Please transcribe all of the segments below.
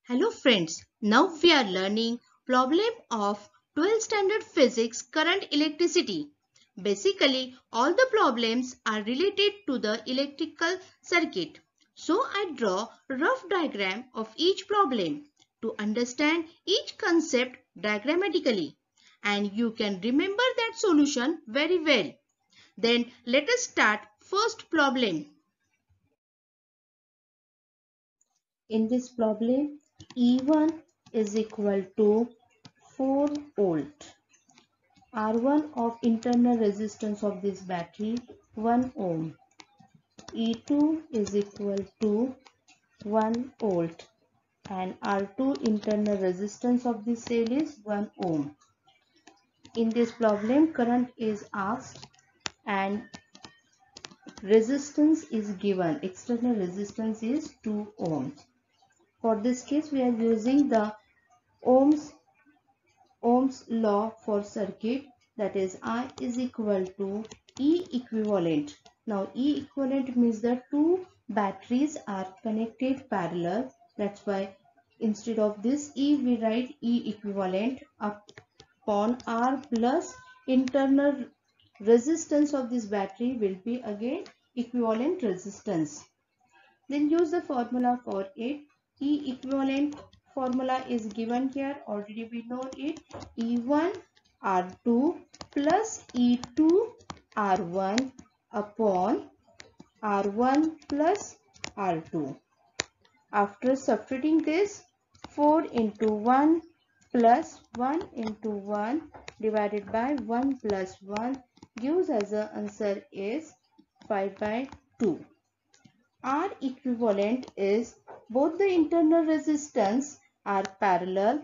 Hello friends, now we are learning problem of 12th standard physics current electricity. Basically all the problems are related to the electrical circuit. So I draw a rough diagram of each problem to understand each concept diagrammatically and you can remember that solution very well. Then let us start first problem. In this problem, E1 is equal to 4 volt. R1 of internal resistance of this battery 1 ohm. E2 is equal to 1 volt and R2 internal resistance of this cell is 1 ohm. In this problem, current is asked and resistance is given. External resistance is 2 ohms. For this case, we are using the Ohm's law for circuit, that is I is equal to E equivalent. Now E equivalent means that two batteries are connected parallel. That's why instead of this E we write E equivalent upon R plus internal resistance of this battery will be again equivalent resistance. Then use the formula for it. E equivalent formula is given here. Already we know it. E1 R2 plus E2 R1 upon R1 plus R2. After substituting this, 4 into 1 plus 1 into 1 divided by 1 plus 1 gives us the answer is 5 by 2. R equivalent is both the internal resistance are parallel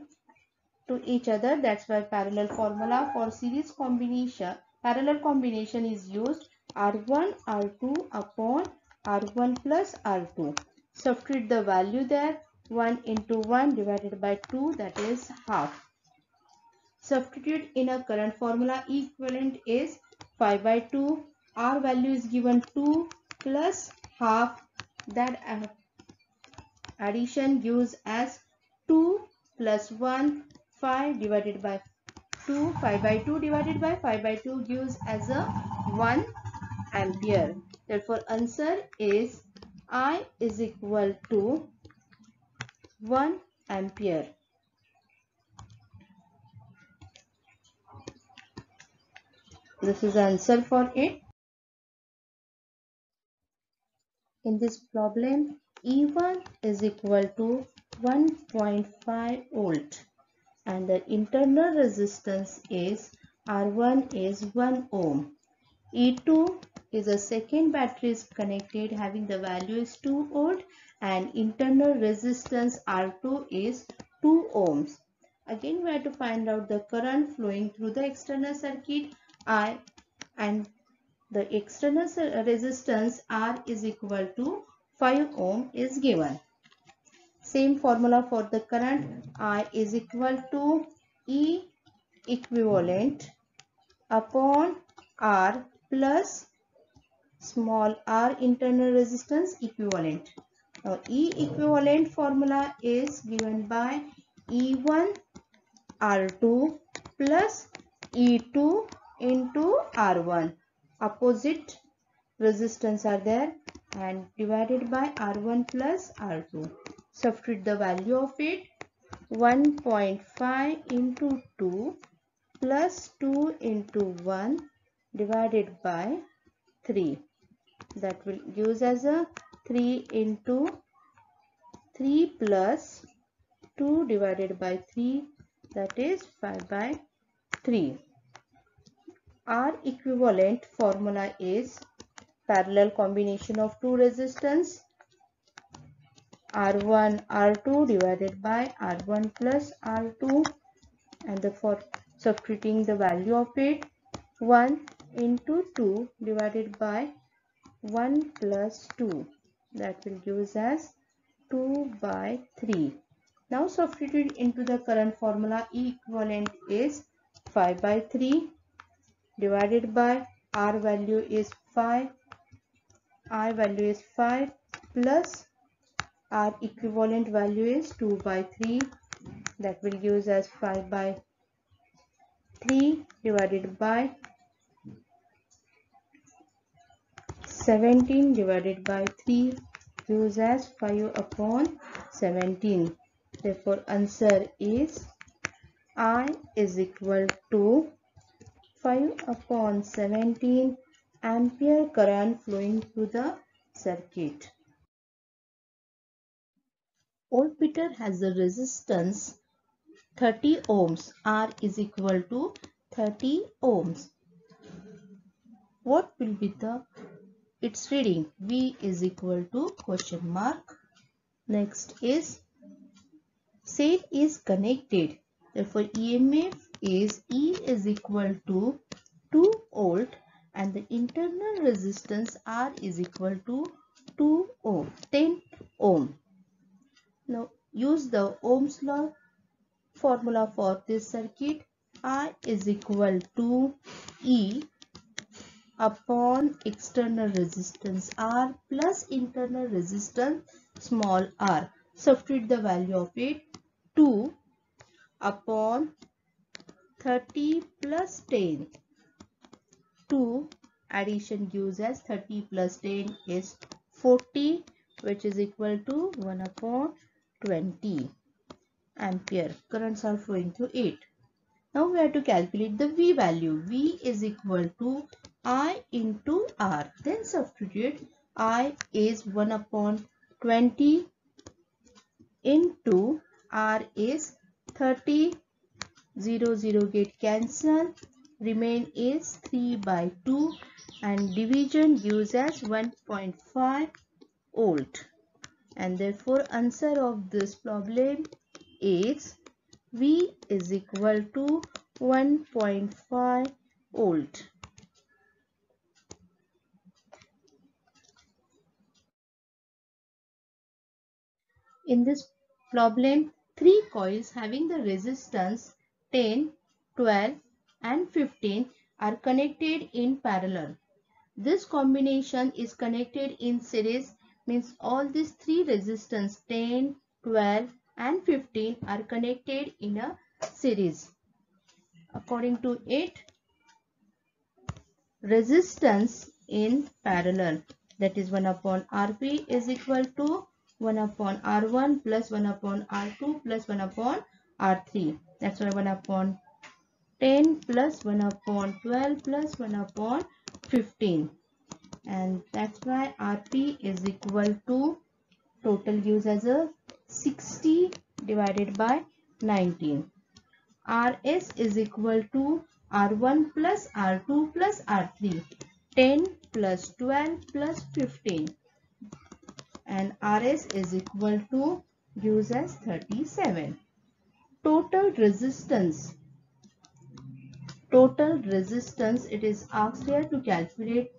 to each other. That's why parallel formula for series combination, parallel combination is used. R1 R2 upon R1 plus R2. Substitute the value there. 1 into 1 divided by 2, that is half. Substitute in a current formula. Equivalent is 5 by 2. R value is given 2 plus half. That addition gives as 2 plus 1, 5 divided by 2, 5 by 2 divided by 5 by 2 gives as a 1 ampere. Therefore, answer is I is equal to 1 ampere. This is the answer for it. In this problem, E1 is equal to 1.5 volt and the internal resistance is R1 is 1 ohm. E2 is a second battery is connected having the value is 2 volt and internal resistance R2 is 2 ohms. Again we have to find out the current flowing through the external circuit I, and the external resistance R is equal to 5 ohm is given. Same formula for the current. I is equal to E equivalent upon R plus small r internal resistance equivalent. Now E equivalent formula is given by E1 R2 plus E2 into R1. Opposite resistance are there and divided by R1 plus R2. Substitute the value of it. 1.5 into 2 plus 2 into 1 divided by 3. That will use as a 3 into 3 plus 2 divided by 3, that is 5 by 3. R equivalent formula is parallel combination of two resistance R1 R2 divided by R1 plus R2, and for substituting the value of it, 1 into 2 divided by 1 plus 2, that will give us as 2 by 3. Now substitute into the current formula. E equivalent is 5 by 3 divided by R value is 5, I value is 5 plus our equivalent value is 2 by 3. That will give us as 5 by 3 divided by 17 divided by 3 gives as 5 upon 17. Therefore, answer is I is equal to 5 upon 17 ampere current flowing through the circuit. Voltmeter has a resistance 30 ohms. R is equal to 30 ohms. What will be its reading? V is equal to question mark. Next is cell is connected. Therefore, EMF is E is equal to 2 volt and the internal resistance R is equal to 10 ohm. Now, use the Ohm's law formula for this circuit. I is equal to E upon external resistance R plus internal resistance small r. Substitute the value of it. 2 upon 30 plus 10. 2 addition gives us 30 plus 10 is 40, which is equal to 1 upon 20 ampere. Currents are flowing through it. Now we have to calculate the V value. V is equal to I into R. Then substitute I is 1 upon 20 into R is 30. 0, 0 get cancelled. Remain is 3 by 2 and division gives us 1.5 volt. And therefore answer of this problem is V is equal to 1.5 volt. In this problem, 3 coils having the resistance 10, 12 and 15 are connected in parallel. This combination is connected in series, means all these 3 resistance 10, 12 and 15 are connected in a series. According to it, resistance in parallel, that is 1 upon Rp is equal to 1 upon R1 plus 1 upon R2 plus 1 upon R3. That's why 1 upon 10 plus 1 upon 12 plus 1 upon 15. And that's why Rp is equal to, total gives as a 60 divided by 19. Rs is equal to R1 plus R2 plus R3. 10 plus 12 plus 15. And Rs is equal to, gives us 37. Total resistance. Total resistance, it is asked here to calculate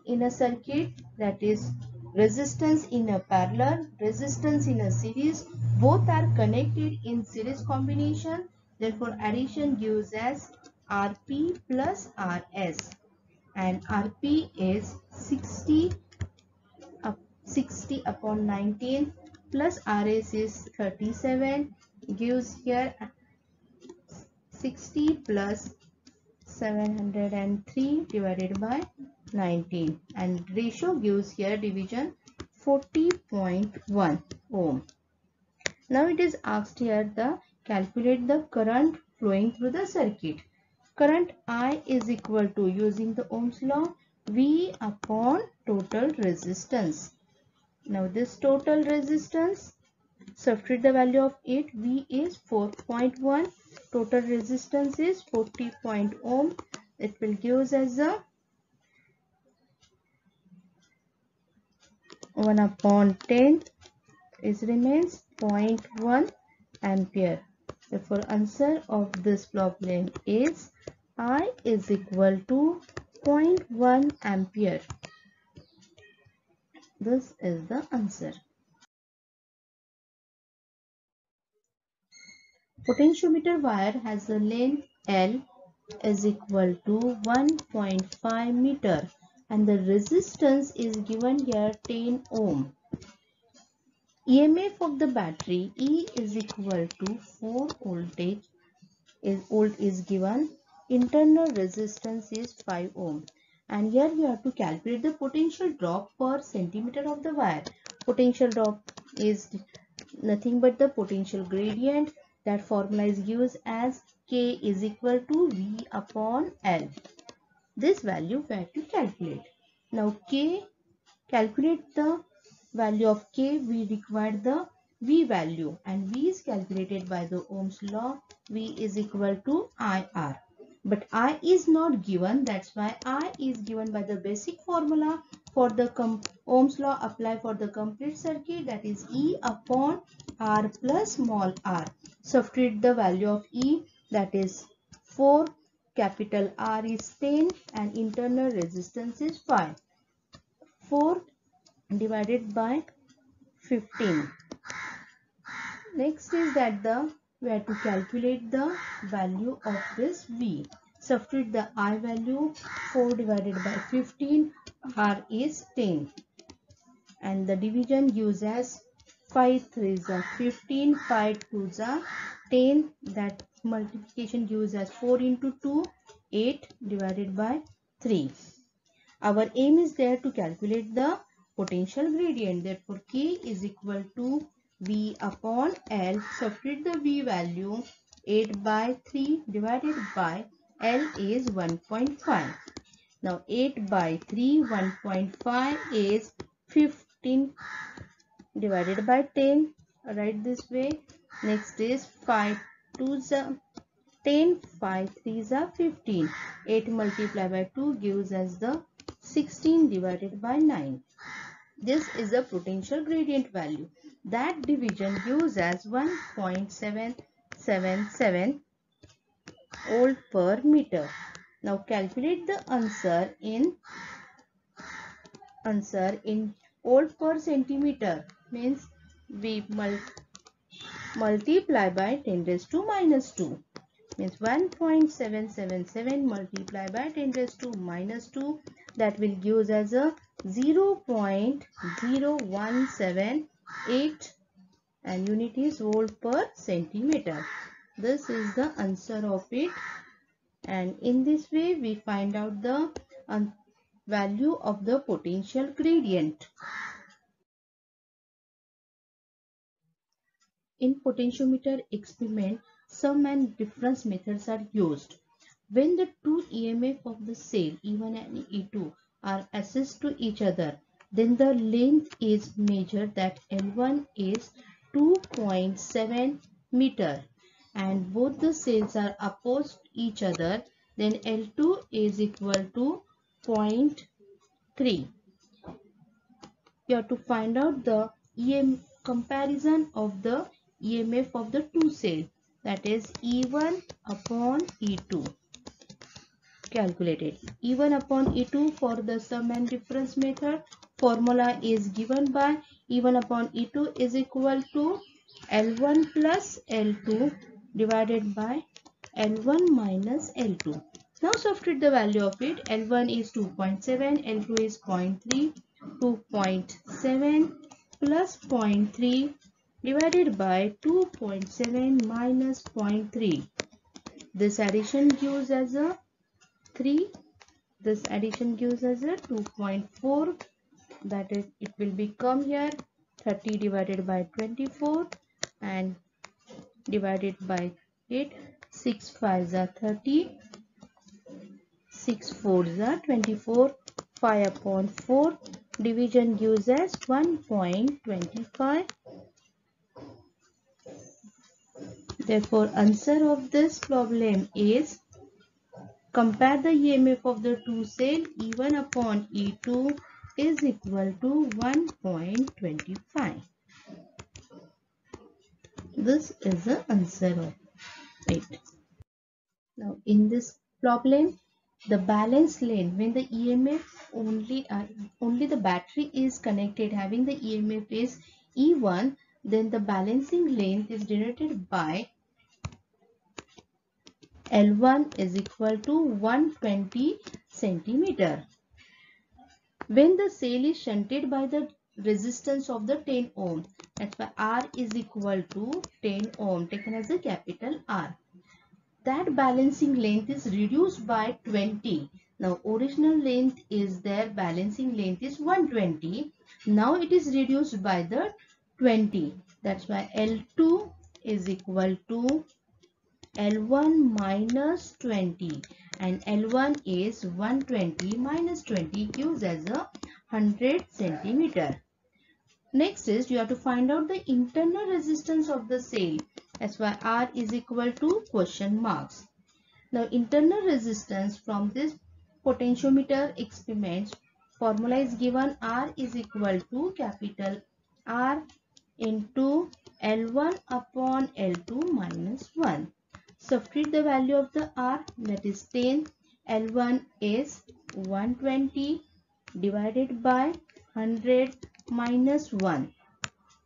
in a circuit, that is resistance in a parallel, resistance in a series. Both are connected in series combination. Therefore, addition gives us Rp plus Rs. And Rp is 60 upon 19 plus Rs is 37, gives here 60 plus 703 divided by 19, and ratio gives here division 40.1 ohm. Now it is asked here the calculate the current flowing through the circuit. Current I is equal to, using the Ohm's law, V upon total resistance. Now this total resistance, substitute the value of it. V is 4.1. Total resistance is 40 ohm. It will give us as a 1 upon 10 is remains 0.1 ampere. Therefore, answer of this problem is I is equal to 0.1 ampere. This is the answer. Potentiometer wire has a length L is equal to 1.5 meter and the resistance is given here 10 ohm. EMF of the battery E is equal to 4 volt is given. Internal resistance is 5 ohm. And here we have to calculate the potential drop per centimeter of the wire. Potential drop is nothing but the potential gradient. That formula is used as K is equal to V upon L. This value we have to calculate. Now calculate the value of K, we require the V value, and V is calculated by the Ohm's law. V is equal to IR. But I is not given, that's why I is given by the basic formula for the Ohm's law apply for the complete circuit, that is E upon R plus small r. Substitute the value of E, that is 4, capital R is 10 and internal resistance is 5. 4 divided by 15. Next is that we have to calculate the value of this V. Substitute the I value, 4 divided by 15, R is 10. And the division gives as 5 3s are 15, 5 2s are 10. That multiplication gives as 4 into 2, 8 divided by 3. Our aim is there to calculate the potential gradient. Therefore, K is equal to V upon L. Substitute the V value, 8 by 3 divided by L is 1.5. Now 8 by 3, 1.5 is 15 divided by 10. Write this way. Next is 5 2s are 10, 5 3s are 15. 8 multiplied by 2 gives us the 16 divided by 9. This is the potential gradient value. That division gives as 1.777 volt per meter. Now calculate the answer in volt per centimeter. Means we multiply by 10 raised to minus 2. Means 1.777 multiplied by 10 raised to minus 2, that will give us as a 0.0178 and unit is volt per centimeter. This is the answer of it, and in this way we find out the value of the potential gradient. In potentiometer experiment, sum and difference methods are used. When the two EMF of the cell E1 and E2 are assessed to each other, then the length is measured, that L1 is 2.7 meter and both the cells are opposed each other, then L2 is equal to 0.3. You have to find out the comparison of the EMF of the two cells, that is E1 upon E2. Calculated E1 upon E2 for the sum and difference method. Formula is given by E1 upon E2 is equal to L1 plus L2 divided by L1 minus L2. Now substitute the value of it. L1 is 2.7, L2 is 0.3, 2.7 plus 0.3 divided by 2.7 minus 0.3. This addition gives as a 3. This addition gives us a 2.4. That is, it will become here 30 divided by 24 and divided by 8. 6 5s are 30. 6 4s are 24. 5 upon 4. Division gives us 1.25. Therefore, answer of this problem is compare the EMF of the two cells. E1 upon E2 is equal to 1.25. This is the answer of it. Now, in this problem, the balance length, when the EMF only the battery is connected, having the EMF is E1, then the balancing length is denoted by L1 is equal to 120 centimeter. When the cell is shunted by the resistance of the 10 ohm. That's why R is equal to 10 ohm taken as a capital R. That balancing length is reduced by 20. Now original length is there, balancing length is 120. Now it is reduced by the 20. That's why L2 is equal to L1 minus 20, and L1 is 120 minus 20 gives as a 100 centimeter. Next is you have to find out the internal resistance of the cell. That's why R is equal to question marks. Now internal resistance from this potentiometer experiments formula is given. R is equal to capital R into L1 upon L2 minus 1. Substitute the value of the R, that is 10. L1 is 120 divided by 100 minus 1.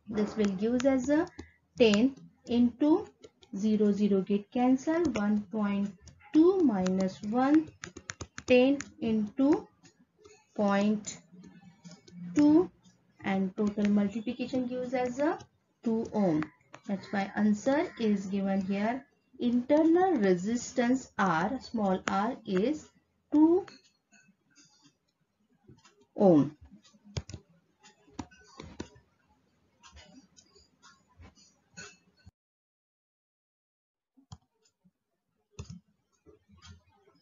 This will give us as a 10 into 0, 0 get cancelled, 1.2 minus 1, 10 into 0.2, and total multiplication gives as a 2 ohm. That's why answer is given here. Internal resistance R, small r, is 2 ohm.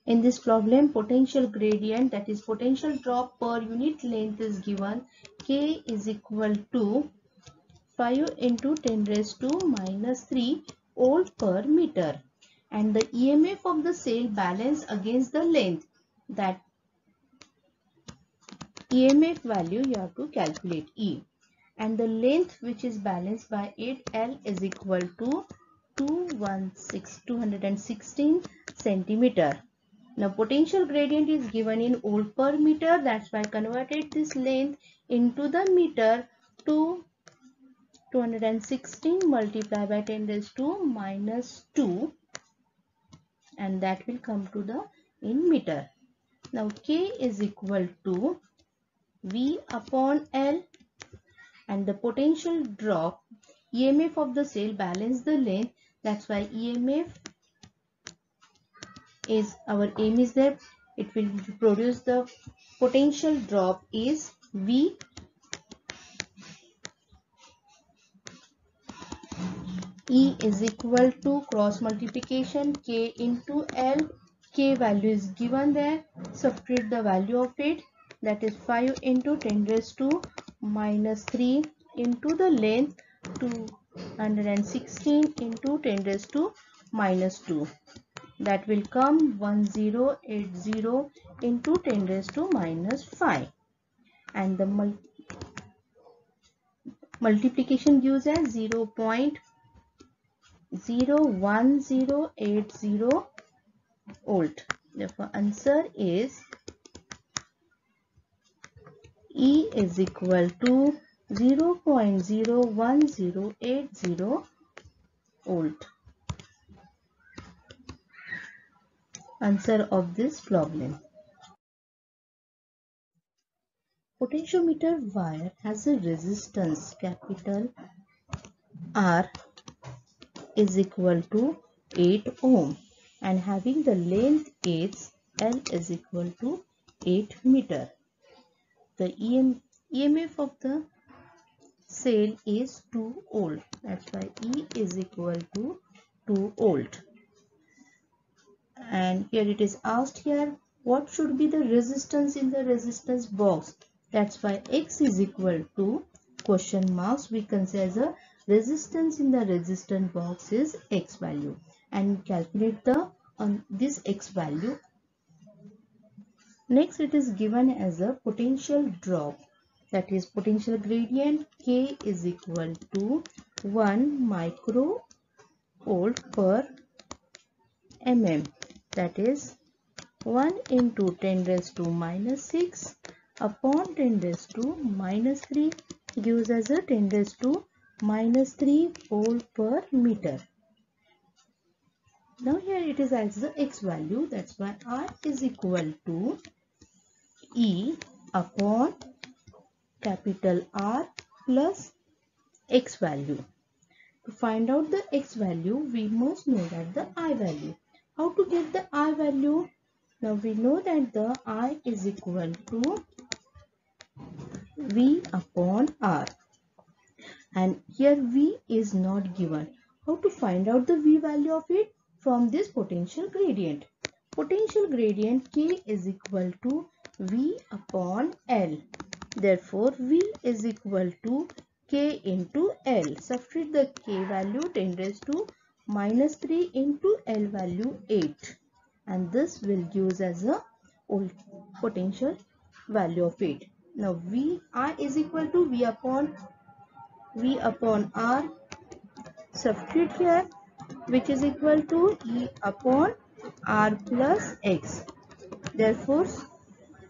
In this problem, potential gradient, that is potential drop per unit length, is given. K is equal to 5 into 10 raised to minus 3 volt per meter. And the EMF of the cell balanced against the length. That EMF value you have to calculate, E. And the length which is balanced by it, L, is equal to 216 centimeter. Now potential gradient is given in volt per meter. That's why I converted this length into the meter to 216 multiplied by 10 raised to minus 2, and that will come to the in meter. Now K is equal to V upon L, and the potential drop, EMF of the cell balance the length. That's why EMF is, our aim is that it will produce the potential drop is V. E is equal to cross multiplication K into L. K value is given there. Subtract the value of it, that is 5 into 10 raised to minus 3 into the length 216 into 10 raised to minus 2. That will come 1080 into 10 raised to minus 5. And the multiplication gives as 0.01080 volt. Therefore, answer is E is equal to 0.01080 volt. Answer of this problem. Potentiometer wire has a resistance capital R is equal to 8 ohm, and having the length is L is equal to 8 meter. The EMF of the cell is 2 volt. That's why E is equal to 2 volt. And here it is asked here, what should be the resistance in the resistance box? That's why X is equal to question marks. We consider the resistance in the resistance box is X value, and calculate the this X value. Next, it is given as a potential drop, that is potential gradient. K is equal to 1 microvolt per mm, that is 1 into 10 raised to minus 6 upon 10 raised to minus 3 gives us a 10 raised to minus 3 volt per meter. Now here it is as the X value. That's why R is equal to E upon capital R plus X value. To find out the X value, we must know that the I value. How to get the I value? Now we know that the I is equal to V upon R. And here V is not given. How to find out the V value of it? From this potential gradient. Potential gradient K is equal to V upon L. Therefore, V is equal to K into L. Substitute the K value 10 raised to minus 3 into L value 8. And this will give us as a potential value of it. Now, I is equal to V upon R. Substitute here, which is equal to E upon R plus X. Therefore,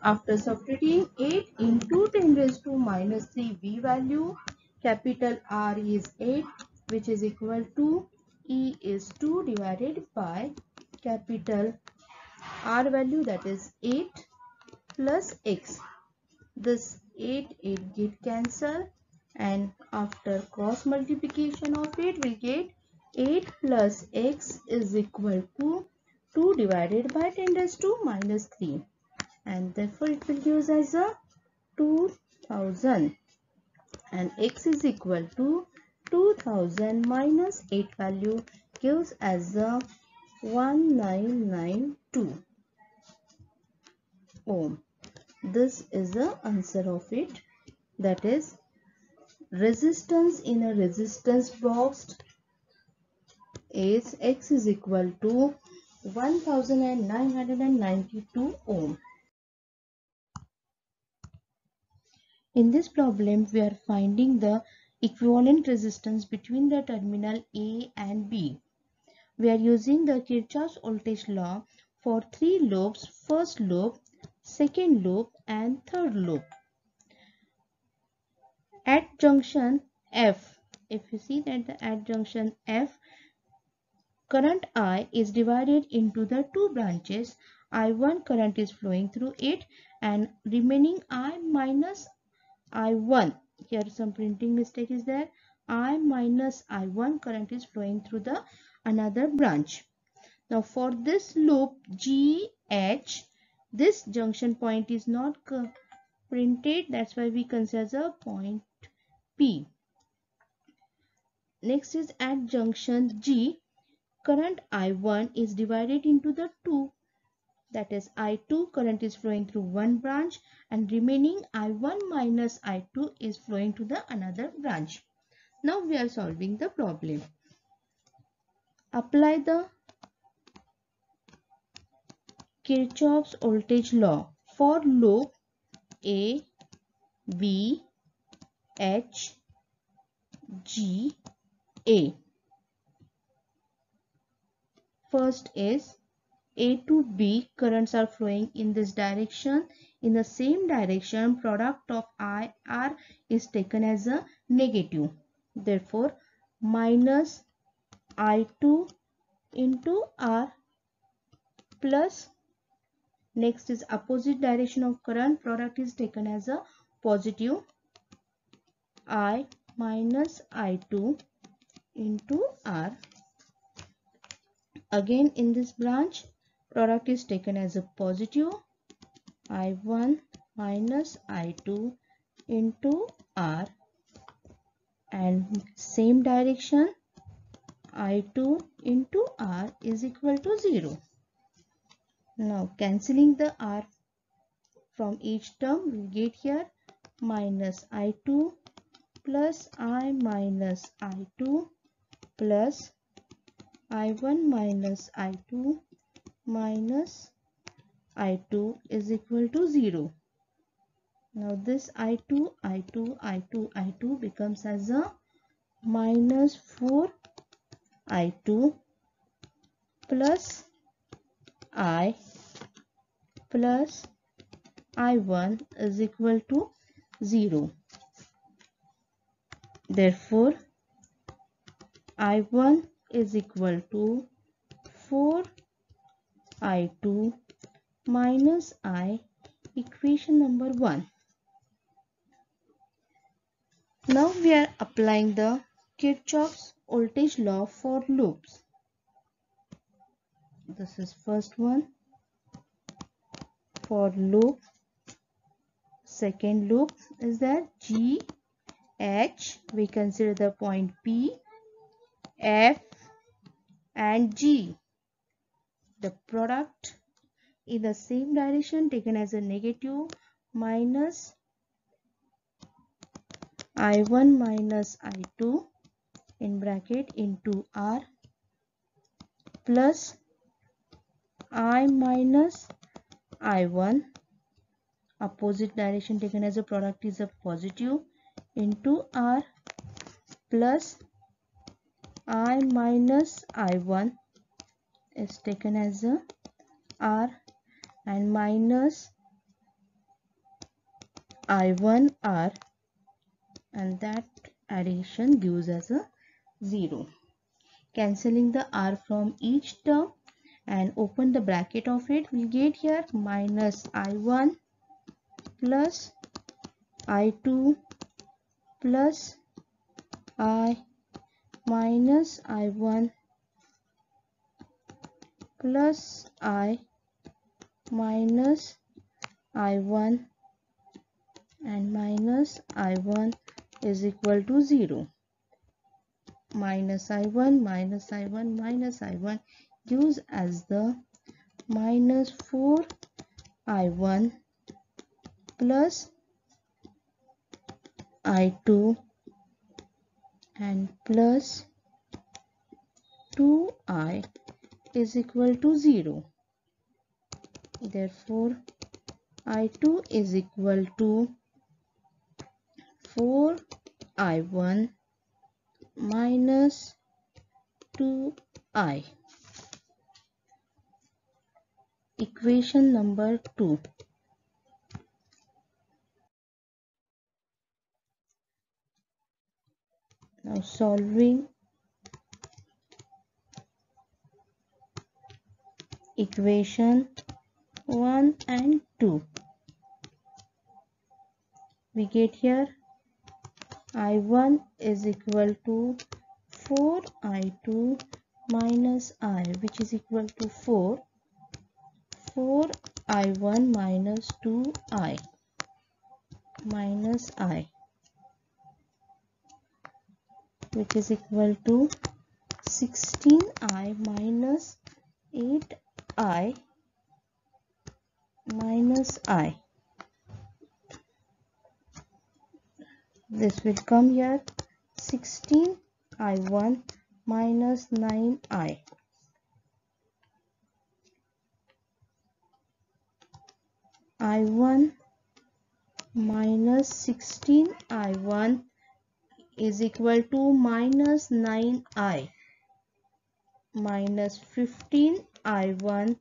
after substituting 8 into 10 raised to minus 3 V value, capital R is 8, which is equal to E is 2 divided by capital R value, that is 8 plus X. This 8 get cancelled, and after cross multiplication of it, we get 8 plus X is equal to 2 divided by 10 raised to minus 3. And therefore it will give us as a 2000, and X is equal to 2000 minus 8 value gives as a 1992 ohm. This is the answer of it, that is resistance in a resistance box is X is equal to 1992 ohm. In this problem, we are finding the equivalent resistance between the terminal A and B. We are using the Kirchhoff's voltage law for 3 loops: first loop, second loop, and third loop. At junction F, if you see that at junction F, current I is divided into the two branches. I1 current is flowing through it, and remaining I minus I1. Here some printing mistake is there. I minus I1 current is flowing through the another branch. Now for this loop GH, this junction point is not printed. That's why we consider a point P. Next is at junction G, current I1 is divided into the two. That is I2 current is flowing through one branch, and remaining I1 minus I2 is flowing to the another branch. Now we are solving the problem. Apply the Kirchhoff's voltage law for loop A, B, H, G, A. First is A to B currents are flowing in this direction. In the same direction, product of I, R is taken as a negative. Therefore, minus I2 into R plus, next is opposite direction of current, product is taken as a positive, I minus I2 into R. Again in this branch, product is taken as a positive, I1 minus I2 into R, and same direction, I2 into R is equal to 0. Now cancelling the R from each term, we get here minus I2 plus I minus I2 plus I1 minus I2 minus I2 is equal to 0. Now this I2 becomes as a minus 4 I2 plus I plus I1 is equal to 0. Therefore, I1 is equal to 4 I2 minus I, equation number 1. Now we are applying the Kirchhoff's voltage law for loops. This is first one for loop. Second loop is that G, H, we consider the point P, F and G. The product in the same direction taken as a negative minus I1 minus I2 in bracket into R plus I minus I1, opposite direction taken as a product is a positive, into R plus I minus I1 is taken as a R and minus I1 R, and that addition gives us a 0. Cancelling the R from each term and open the bracket of it, we get here minus I1 plus I2 plus I minus I1 plus I minus I1 and minus I1 is equal to 0. Minus I1 minus I1 minus I1 gives as the minus 4 I1 plus I2 and plus 2I is equal to 0. Therefore, I2 is equal to 4I1 minus 2I. Equation number 2. Now solving equation 1 and 2. We get here I1 is equal to 4I2 minus I, which is equal to 4I1 minus 2I minus I, which is equal to 16I minus 8I minus I. This will come here 16I1 minus 9I. I1 minus 16I1 is equal to minus 9I minus 15I1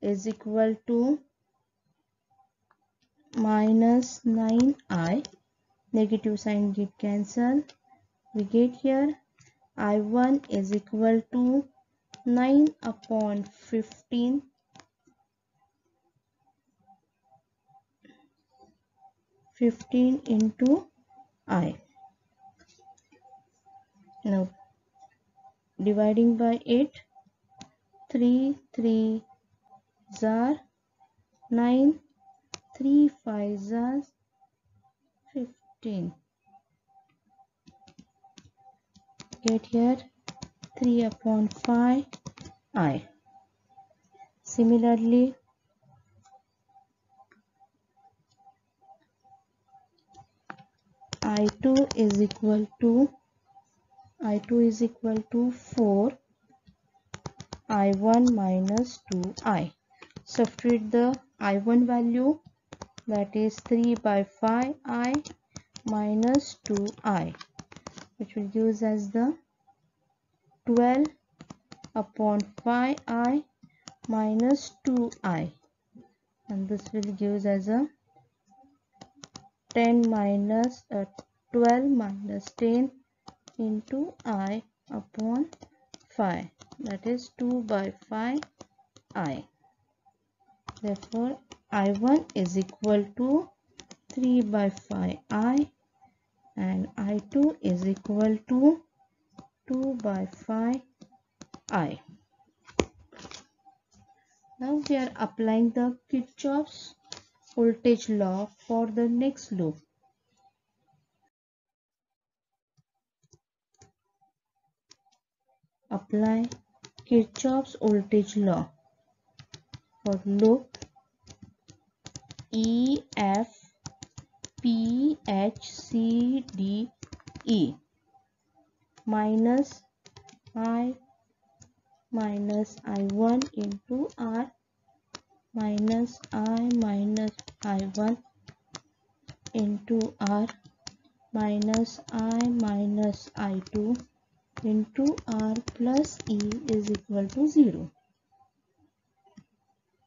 is equal to minus 9I. Negative sign get cancelled. We get here I1 is equal to 9 upon 15 into I. Now dividing by 8, 3 3 are 9, 3 5 are 15. Get here 3 upon 5 I. Similarly, I2 is equal to 4 I1 minus 2I. Substitute the I1 value, that is 3 by 5I minus 2I, which will give us as the 12 upon 5I minus 2I, and this will give us as a 12 minus 10 into I upon 5, that is 2 by 5I. Therefore, I1 is equal to 3 by 5I and I2 is equal to 2 by 5 I. Now we are applying the Kirchhoff's voltage law for the next loop. Apply Kirchhoff's voltage law for loop E, F, P, H, C, D, E. Minus I minus I1 into R minus I minus I1 into R minus I minus I2 into R plus E is equal to 0.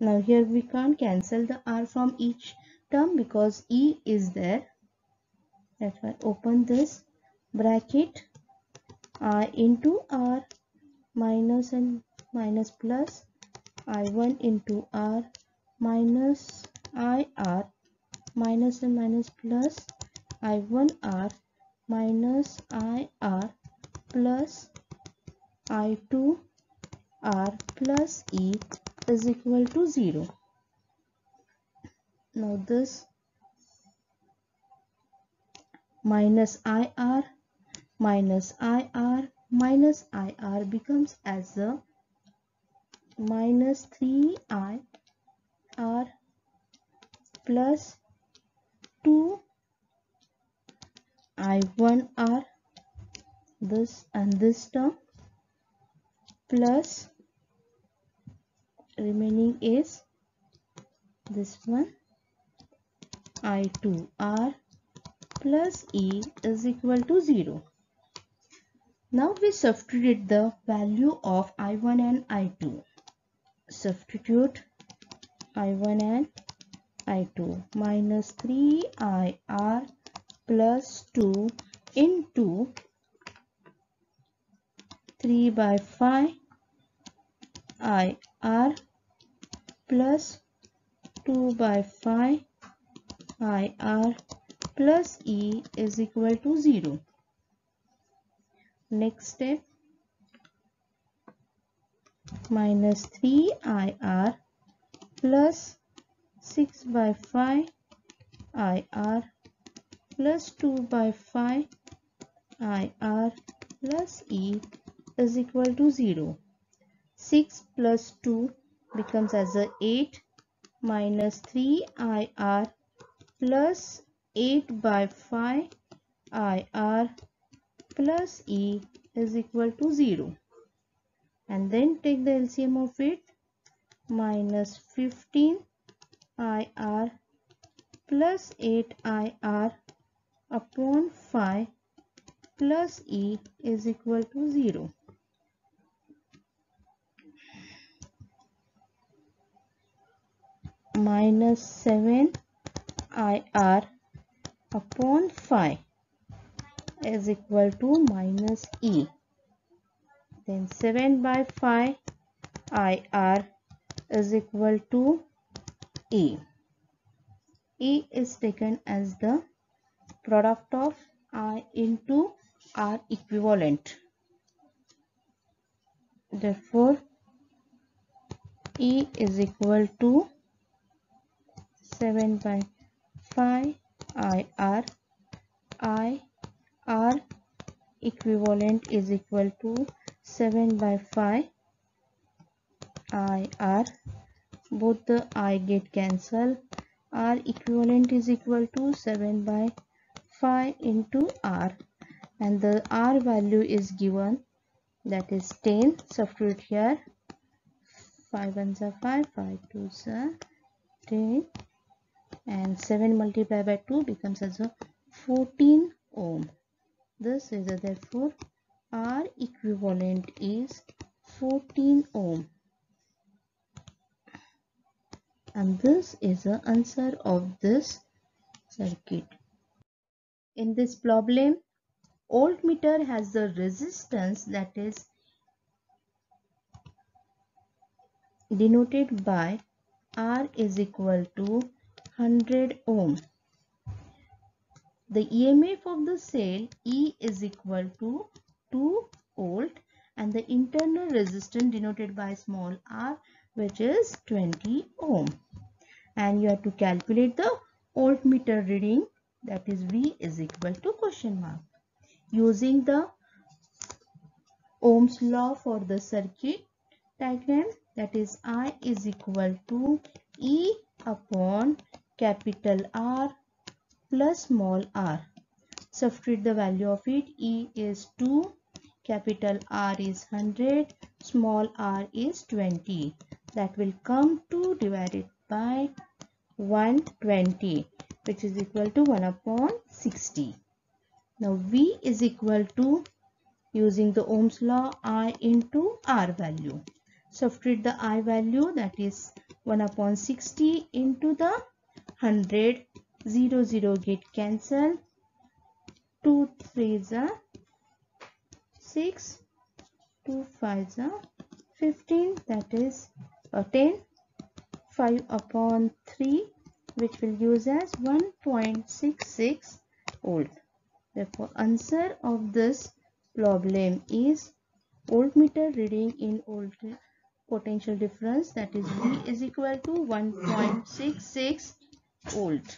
Now here we can't cancel the R from each term because E is there. That's why open this bracket. I into R minus and minus plus I1 into R minus IR minus and minus plus I1R minus IR plus I2R plus E is equal to 0. Now this minus IR minus IR minus IR becomes as a minus 3IR plus 2I1R, this and this term, plus remaining is this one I2R plus E is equal to 0. Now we substitute the value of I1 and I2. Substitute I1 and I2 minus 3IR plus 2 into 3 by 5 IR plus 2 by 5 IR plus E is equal to 0. Next step, minus 3IR plus 6 by 5 IR plus 2 by 5 IR plus E is equal to 0. 6 plus 2 becomes as a 8 minus 3 IR plus 8 by 5 IR plus E is equal to 0. And then take the LCM of it, minus 15 IR plus 8 IR upon 5 plus E is equal to 0. Minus 7 IR upon 5 is equal to minus E. Then 7 by 5 IR is equal to E. E is taken as the product of I into R equivalent. Therefore, E is equal to 7 by 5 IR. R equivalent is equal to 7 by 5 IR. Both the I get cancelled. R equivalent is equal to 7 by 5 into R, and the R value is given, that is 10. Substitute here. 5 ones are 5, 5 twos are 10, and 7 multiplied by 2 becomes as a 14 ohm. This is a, therefore R equivalent is 14 ohm. And this is the answer of this circuit. In this problem, voltmeter has the resistance that is denoted by R is equal to 100 ohm. The EMF of the cell E is equal to 2 volt and the internal resistance denoted by small r, which is 20 ohm. And you have to calculate the voltmeter reading, that is V is equal to question mark. Using the Ohm's law for the circuit diagram, that is I is equal to E upon capital R plus small r. Substitute the value of it. E is 2, capital R is 100, small r is 20. That will come 2 divided by 120, which is equal to 1 upon 60. Now V is equal to, using the Ohm's law, I into R value. Substitute the I value, that is 1 upon 60 into the 100. 0, 0 get cancelled. 2 3s are 6. 2 5s are 15. That is 10. 5 upon 3, which will use as 1.66 volt. Therefore, answer of this problem is voltmeter reading in volt potential difference, that is V is equal to 1.66 volt.